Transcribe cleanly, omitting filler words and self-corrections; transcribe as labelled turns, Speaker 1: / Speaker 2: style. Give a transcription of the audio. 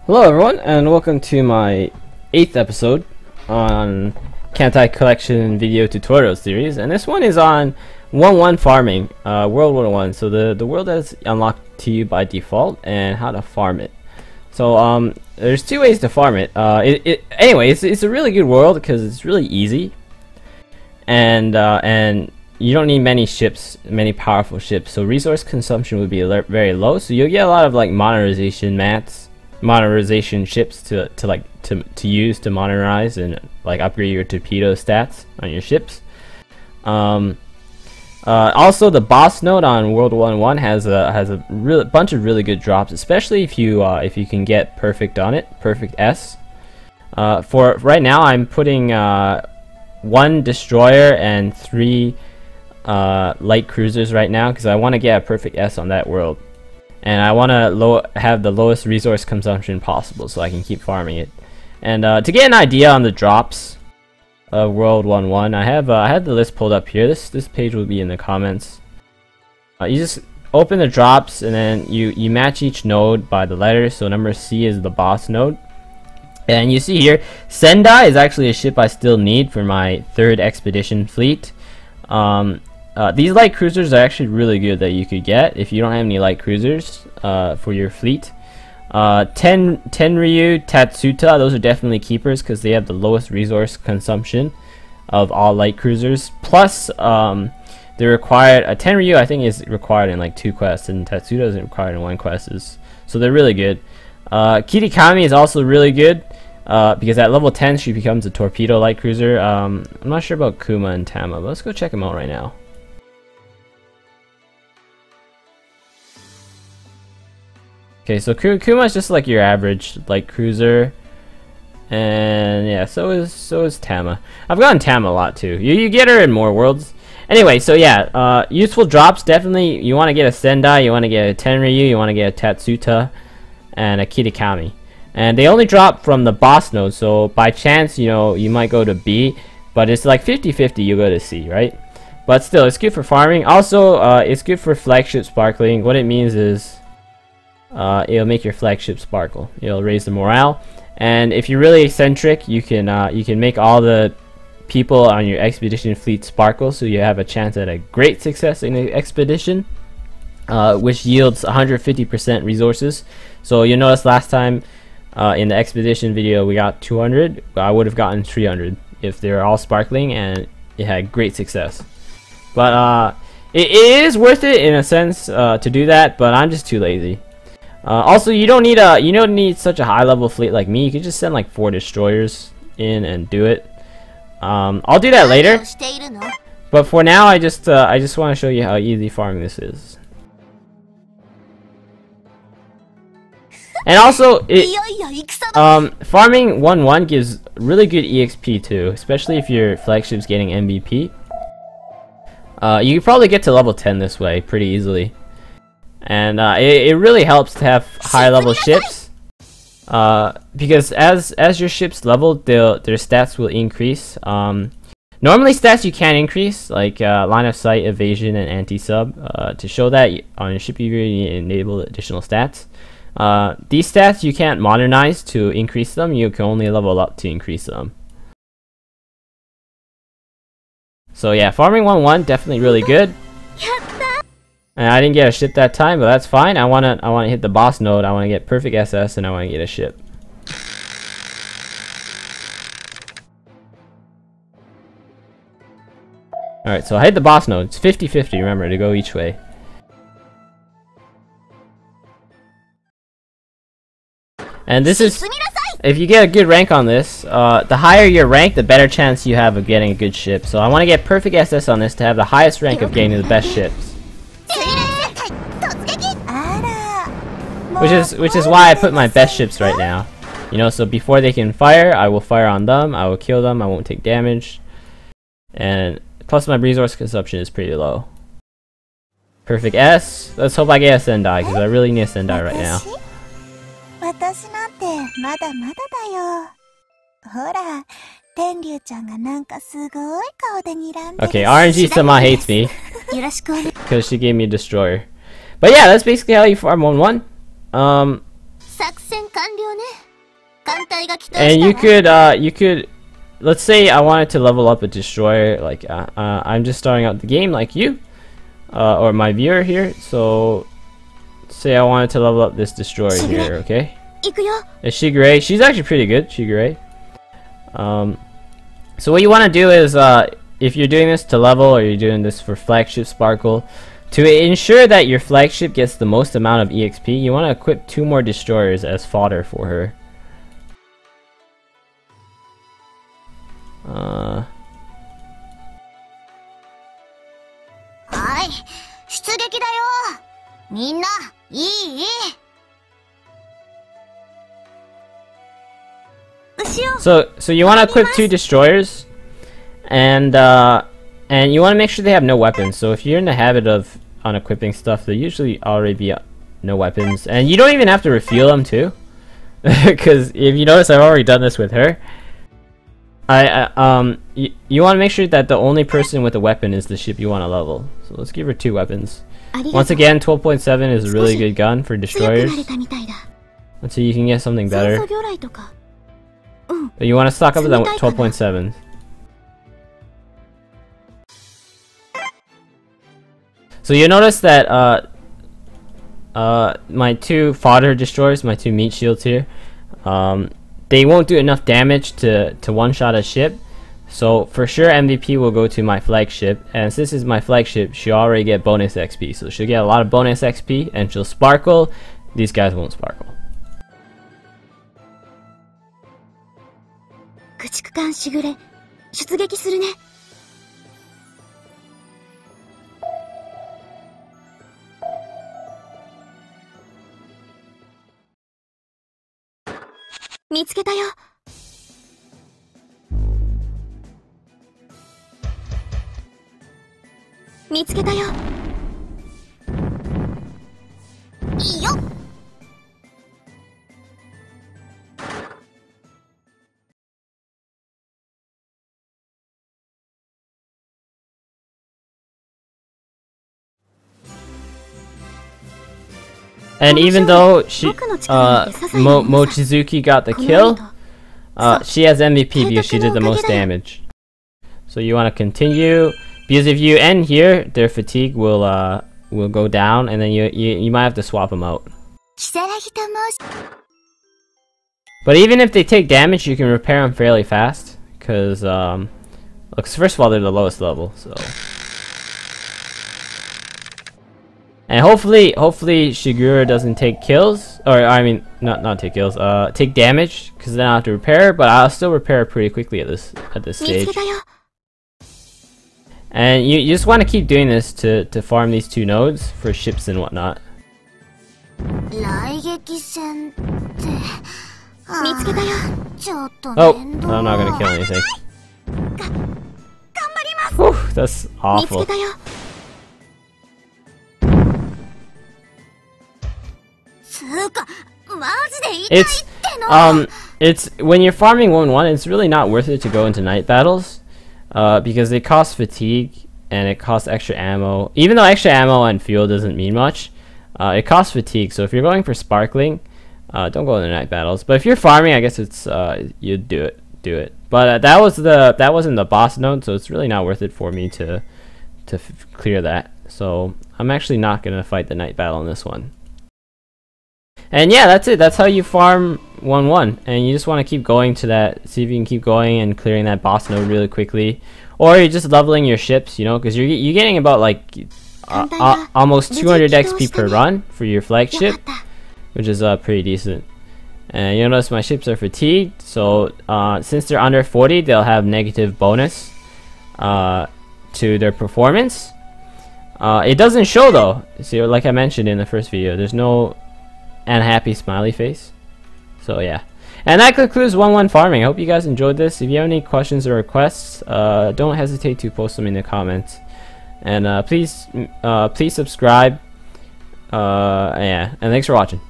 Speaker 1: Hello everyone, and welcome to my 8th episode on Kantai Collection video tutorial series, and this one is on 1-1 farming, World 101. So the world that's unlocked to you by default and how to farm it. So there's two ways to farm it. Anyway, it's a really good world because it's really easy, and you don't need many ships, many powerful ships. So resource consumption would be very low. So you'll get a lot of like modernization ships to use to modernize and like upgrade your torpedo stats on your ships. Also, the boss node on World 101 has a bunch of really good drops, especially if you can get perfect on it, perfect S. For right now, I'm putting 1 destroyer and 3 light cruisers right now because I want to get a perfect S on that world. And I want to have the lowest resource consumption possible so I can keep farming it. And to get an idea on the drops of World 1-1, I have the list pulled up here. This page will be in the comments. You just open the drops and then you match each node by the letter. So number C is the boss node. And you see here, Sendai is actually a ship I still need for my 3rd expedition fleet. These light cruisers are actually really good that you could get if you don't have any light cruisers for your fleet. Tenryuu, Tatsuta, those are definitely keepers because they have the lowest resource consumption of all light cruisers. Plus, they're required. Tenryuu I think is required in like 2 quests, and Tatsuta isn't required in 1 quest. So they're really good. Kitakami is also really good because at level 10 she becomes a torpedo light cruiser. I'm not sure about Kuma and Tama, but let's go check them out right now. Okay, so Kuma is just like your average light cruiser, and yeah, so is Tama. I've gotten Tama a lot too. You get her in more worlds. Anyway, so yeah, useful drops definitely. You want to get a Sendai, you want to get a Tenryuu, you want to get a Tatsuta, and a Kitakami. And they only drop from the boss node, so by chance, you know, you might go to B, but it's like 50-50 you go to C, right? But still, it's good for farming. Also, it's good for flagship sparkling. What it means is it'll make your flagship sparkle. It'll raise the morale, and if you're really eccentric, you can make all the people on your expedition fleet sparkle, so you have a chance at a great success in the expedition, which yields 150% resources. So you notice last time in the expedition video we got 200. I would have gotten 300 if they're all sparkling, and it had great success. But it is worth it in a sense to do that, but I'm just too lazy. Also, you don't need such a high level fleet like me. You can just send like 4 destroyers in and do it. I'll do that later, but for now I just want to show you how easy farming this is. And also, farming 1-1 gives really good EXP too, especially if your flagship's getting MVP. You can probably get to level 10 this way pretty easily. And it really helps to have high level ships, because as your ships level, their stats will increase. Normally stats you can increase, like line of sight, evasion, and anti-sub. To show that on your ship, you need to enable additional stats. These stats you can't modernize to increase them, you can only level up to increase them. So yeah, farming 1-1 definitely really good. And I didn't get a ship that time, but that's fine. I wanna hit the boss node. I wanna get perfect SS, and I wanna get a ship. All right, so I hit the boss node. It's 50-50. Remember to go each way. And this is if you get a good rank on this. The higher your rank, the better chance you have of getting a good ship. So I want to get perfect SS on this to have the highest rank of getting the best ships. Which is why I put my best ships right now. You know, so before they can fire, I will fire on them, I will kill them, I won't take damage. And plus my resource consumption is pretty low. Perfect S. Let's hope I get a Sendai, because I really need a Sendai right now. Okay, RNG-sama hates me because she gave me a destroyer. But yeah, that's basically how you farm 1-1. And you could, let's say I wanted to level up a destroyer, like I'm just starting out the game like you, or my viewer here. So say I wanted to level up this destroyer here, okay? It's Shigure. She's actually pretty good, Shigure. So what you want to do is, if you're doing this to level, or you're doing this for flagship sparkle, to ensure that your flagship gets the most amount of EXP, you want to equip 2 more destroyers as fodder for her. So you want to equip 2 destroyers, and you want to make sure they have no weapons. So if you're in the habit of unequipping stuff, they usually already be no weapons, and you don't even have to refuel them too, because if you notice, I've already done this with her. You want to make sure that the only person with a weapon is the ship you want to level. So let's give her 2 weapons. Once again, 12.7 is a really good gun for destroyers, until you can get something better. But you want to stock up with that 12.7. So you notice that my 2 fodder destroyers, my 2 meat shields here, they won't do enough damage to one-shot a ship. So for sure MVP will go to my flagship, and since this is my flagship, she'll already get bonus XP. So she'll get a lot of bonus XP, and she'll sparkle. These guys won't sparkle. And even though she, Mochizuki got the kill, she has MVP because she did the most damage. So you want to continue, because if you end here, their fatigue will go down, and then you might have to swap them out. But even if they take damage, you can repair them fairly fast, because first of all, they're the lowest level, so. And hopefully Shigure doesn't take kills, or I mean not take kills, take damage, because then I'll have to repair. But I'll still repair pretty quickly at this stage. And you just want to keep doing this to farm these 2 nodes for ships and whatnot. Oh, I'm not gonna kill anything. Whew, that's awful. It's when you're farming 1-1, it's really not worth it to go into night battles, because they cost fatigue and it costs extra ammo. Even though extra ammo and fuel doesn't mean much, it costs fatigue. So if you're going for sparkling, don't go into night battles. But if you're farming, I guess it's you do it. But that wasn't the boss node, so it's really not worth it for me to clear that. So I'm actually not gonna fight the night battle in this one. And yeah, that's it. That's how you farm 1-1, and you just want to keep going to that. See if you can keep going and clearing that boss node really quickly, or you're just leveling your ships, you know, because you're getting about like almost 200 XP per run for your flagship, which is pretty decent. And you'll notice my ships are fatigued, so since they're under 40, they'll have negative bonus to their performance. It doesn't show though. See, like I mentioned in the first video, there's no unhappy smiley face. So yeah, and that concludes 1-1 farming. I hope you guys enjoyed this. If you have any questions or requests, don't hesitate to post them in the comments, and please subscribe. Yeah, and thanks for watching.